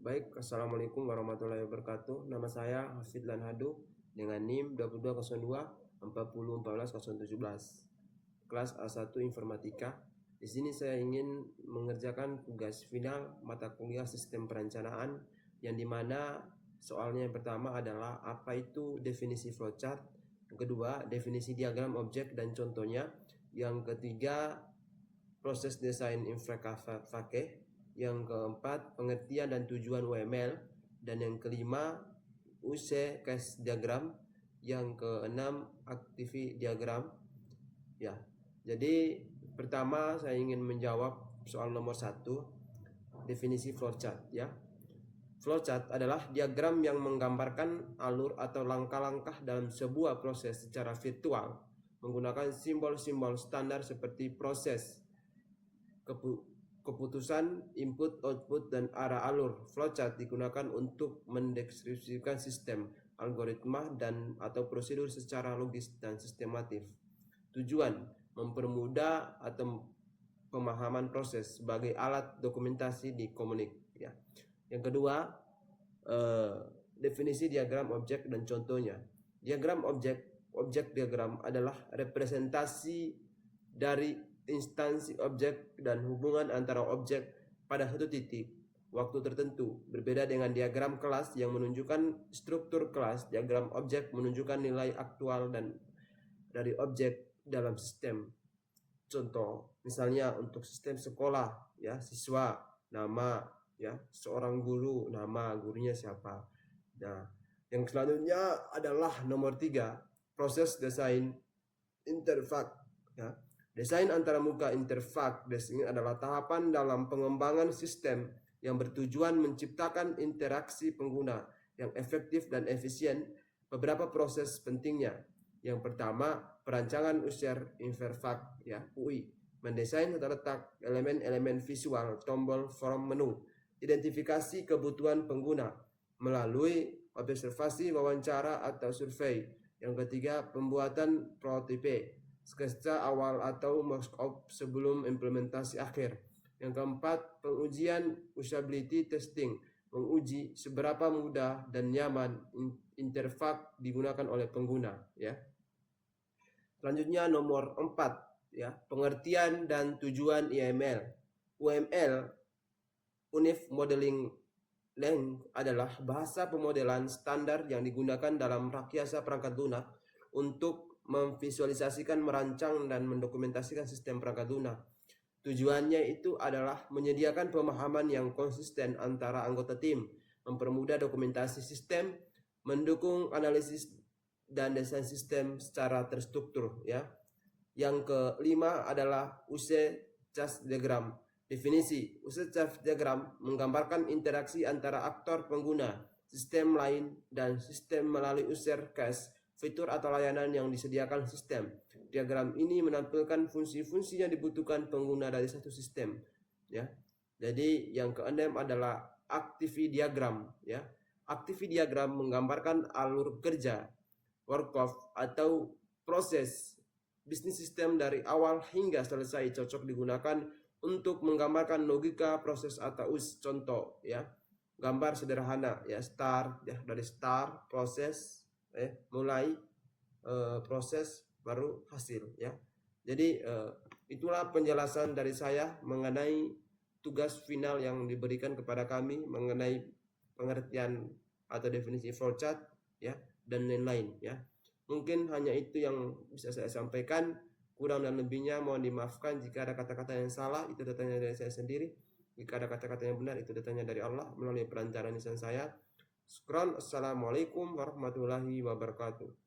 Baik, Assalamualaikum warahmatullahi wabarakatuh. Nama saya Hafid Lanhadu dengan NIM 2202 4014017. Kelas A1 Informatika. Di sini saya ingin mengerjakan tugas final mata kuliah Sistem Perencanaan yang dimana soalnya yang pertama adalah apa itu definisi flowchart, yang kedua definisi diagram objek dan contohnya, yang ketiga proses desain infrastruktur, yang keempat pengertian dan tujuan UML, dan yang kelima UC case diagram, yang keenam aktivi diagram. Ya, jadi pertama saya ingin menjawab soal nomor 1, definisi flowchart ya. Flowchart adalah diagram yang menggambarkan alur atau langkah-langkah dalam sebuah proses secara virtual menggunakan simbol-simbol standar seperti proses, keputusan, input, output, dan arah alur. Flowchart digunakan untuk mendeskripsikan sistem, algoritma, dan atau prosedur secara logis dan sistematif. Tujuan mempermudah atau pemahaman proses sebagai alat dokumentasi di komunik. Ya. Yang kedua, definisi diagram objek dan contohnya. Diagram objek diagram adalah representasi dari instansi objek dan hubungan antara objek pada satu titik waktu tertentu. Berbeda dengan diagram kelas yang menunjukkan struktur kelas, diagram objek menunjukkan nilai aktual dan dari objek dalam sistem. Contoh, misalnya untuk sistem sekolah, ya, siswa, nama, ya, seorang guru, nama gurunya siapa. Nah, yang selanjutnya adalah nomor 3, proses desain interface, ya. Desain antara muka interface ini adalah tahapan dalam pengembangan sistem yang bertujuan menciptakan interaksi pengguna yang efektif dan efisien. Beberapa proses pentingnya. Yang pertama, perancangan user interface, ya, UI, mendesain tata letak elemen-elemen visual, tombol, form, menu, identifikasi kebutuhan pengguna melalui observasi, wawancara, atau survei. Yang ketiga, pembuatan prototipe, sketsa awal atau mock-up sebelum implementasi akhir. Yang keempat, pengujian usability testing, menguji seberapa mudah dan nyaman interface digunakan oleh pengguna, ya. Selanjutnya nomor 4, ya, pengertian dan tujuan UML. UML, Unified Modeling Language, adalah bahasa pemodelan standar yang digunakan dalam rekayasa perangkat lunak untuk memvisualisasikan, merancang, dan mendokumentasikan sistem perangkat lunak. Tujuannya itu adalah menyediakan pemahaman yang konsisten antara anggota tim, mempermudah dokumentasi sistem, mendukung analisis dan desain sistem secara terstruktur, ya. Yang kelima adalah UC chart diagram. Definisi, UC chart diagram menggambarkan interaksi antara aktor pengguna, sistem lain, dan sistem melalui user case, fitur atau layanan yang disediakan sistem. Diagram ini menampilkan fungsi-fungsi yang dibutuhkan pengguna dari satu sistem, ya. Jadi yang keenam adalah aktivi diagram, ya. Aktivi diagram menggambarkan alur kerja, workflow atau proses bisnis sistem dari awal hingga selesai, cocok digunakan untuk menggambarkan logika proses atau contoh, ya. Gambar sederhana, ya, start, ya, dari start proses, mulai proses baru hasil, ya. Jadi itulah penjelasan dari saya mengenai tugas final yang diberikan kepada kami mengenai pengertian atau definisi flowchart, ya, dan lain-lain, ya. Mungkin hanya itu yang bisa saya sampaikan. Kurang dan lebihnya mohon dimaafkan. Jika ada kata-kata yang salah, itu datanya dari saya sendiri. Jika ada kata-kata yang benar, itu datanya dari Allah melalui perantaraan lisan saya. Syukran. Assalamualaikum warahmatullahi wabarakatuh.